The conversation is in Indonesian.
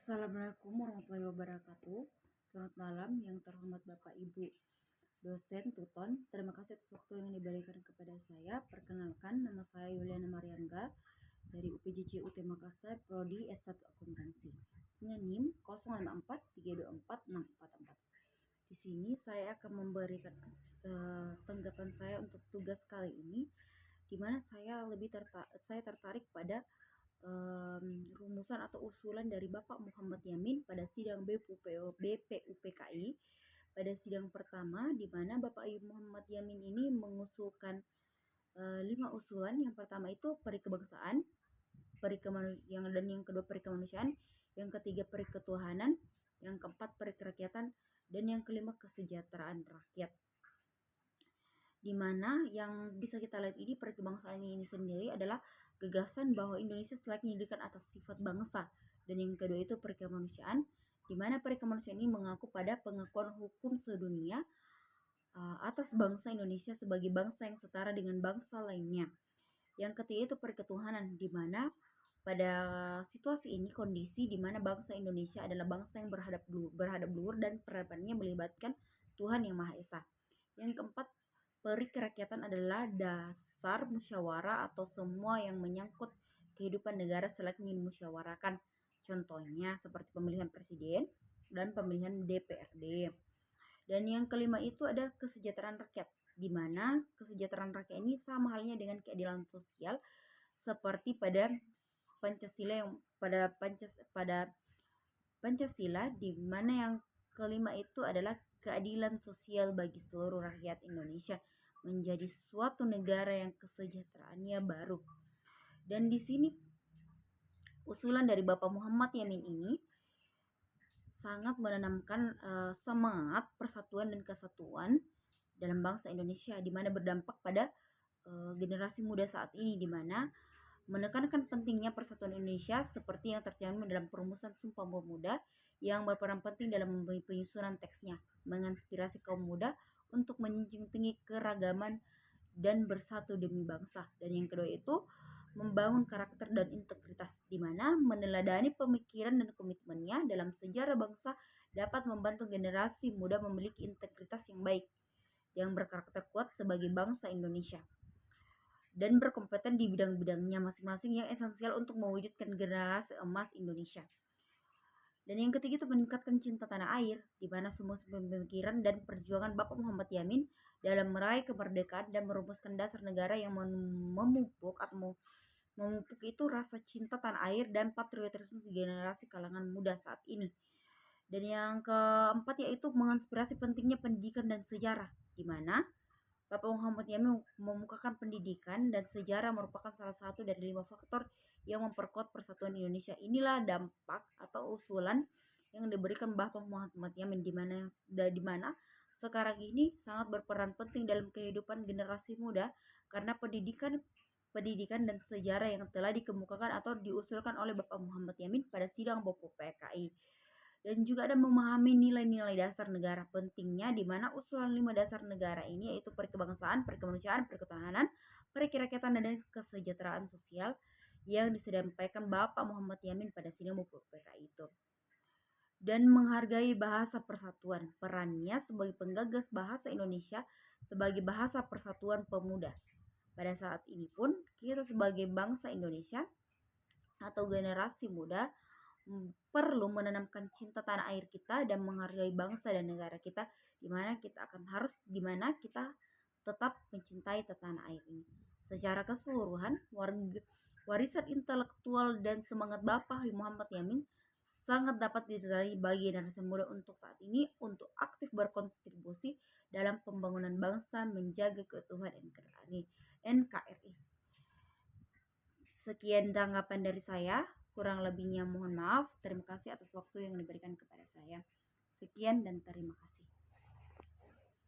Assalamualaikum warahmatullahi wabarakatuh. Selamat malam yang terhormat Bapak Ibu dosen Tuton. Terima kasih atas waktu yang diberikan kepada saya. Perkenalkan, nama saya Yuliana Mariangga dari UPJC UT Makassar, Prodi S1 Akuntansi. Dengan NIM 084324644. Di sini saya akan memberikan tanggapan saya untuk tugas kali ini, di mana saya tertarik pada rumusan atau usulan dari Bapak Muhammad Yamin pada sidang BPUPKI pada sidang pertama, di mana Bapak Muhammad Yamin ini mengusulkan 5 usulan. Yang pertama itu peri kebangsaan, dan yang kedua peri kemanusiaan, yang ketiga peri ketuhanan, yang keempat peri kerakyatan, dan yang kelima kesejahteraan rakyat. Di mana yang bisa kita lihat ini peri kebangsaan ini sendiri adalah gagasan bahwa Indonesia selayaknya didirikan atas sifat bangsa, dan yang kedua itu peri kemanusiaan, di mana peri kemanusiaan ini mengaku pada pengakuan hukum sedunia atas bangsa Indonesia sebagai bangsa yang setara dengan bangsa lainnya. Yang ketiga itu peri ketuhanan, di mana pada situasi ini kondisi di mana bangsa Indonesia adalah bangsa yang berhadap luhur dan peradabannya melibatkan Tuhan Yang Maha Esa. Yang keempat, peri kerakyatan adalah dasar musyawarah atau semua yang menyangkut kehidupan negara selayaknya dimusyawarakan. Contohnya seperti pemilihan presiden dan pemilihan DPRD. Dan yang kelima itu ada kesejahteraan rakyat, di mana kesejahteraan rakyat ini sama halnya dengan keadilan sosial seperti pada Pancasila di mana yang kelima itu adalah keadilan sosial bagi seluruh rakyat Indonesia menjadi suatu negara yang kesejahteraannya baru. Dan di sini usulan dari Bapak Muhammad Yamin ini sangat menanamkan semangat persatuan dan kesatuan dalam bangsa Indonesia, di mana berdampak pada generasi muda saat ini, di mana menekankan pentingnya persatuan Indonesia seperti yang tercantum dalam perumusan Sumpah Pemuda yang berperan penting dalam penyusunan teksnya, menginspirasi kaum muda untuk menjunjung tinggi keragaman dan bersatu demi bangsa. Dan yang kedua itu membangun karakter dan integritas, di mana meneladani pemikiran dan komitmennya dalam sejarah bangsa dapat membantu generasi muda memiliki integritas yang baik, yang berkarakter kuat sebagai bangsa Indonesia dan berkompeten di bidang-bidangnya masing-masing yang esensial untuk mewujudkan generasi emas Indonesia. Dan yang ketiga itu meningkatkan cinta tanah air, di mana semua pemikiran dan perjuangan Bapak Muhammad Yamin dalam meraih kemerdekaan dan merumuskan dasar negara yang memupuk itu rasa cinta tanah air dan patriotisme generasi kalangan muda saat ini. Dan yang keempat yaitu menginspirasi pentingnya pendidikan dan sejarah, di mana Bapak Muhammad Yamin memukakan pendidikan dan sejarah merupakan salah satu dari 5 faktor yang memperkuat persatuan Indonesia. Inilah dampak atau usulan yang diberikan Bapak Muhammad Yamin, di mana sekarang ini sangat berperan penting dalam kehidupan generasi muda, karena pendidikan dan sejarah yang telah dikemukakan atau diusulkan oleh Bapak Muhammad Yamin pada sidang BPUPKI. Dan juga ada memahami nilai-nilai dasar negara pentingnya, di mana usulan 5 dasar negara ini yaitu peri kebangsaan, peri kemanusiaan, peri ketuhanan, peri kerakyatan, dan kesejahteraan sosial yang disampaikan Bapak Muhammad Yamin pada sidang BPUPKI itu. Dan menghargai bahasa persatuan, perannya sebagai penggagas bahasa Indonesia sebagai bahasa persatuan pemuda. Pada saat ini pun kita sebagai bangsa Indonesia atau generasi muda perlu menanamkan cinta tanah air kita dan menghargai bangsa dan negara kita, di mana kita tetap mencintai tanah air ini. Secara keseluruhan, warisan intelektual dan semangat Bapak Muhammad Yamin sangat dapat diraih bagi generasi muda untuk saat ini untuk aktif berkontribusi dalam pembangunan bangsa, menjaga keutuhan NKRI. Sekian tanggapan dari saya. Kurang lebihnya mohon maaf. Terima kasih atas waktu yang diberikan kepada saya. Sekian dan terima kasih.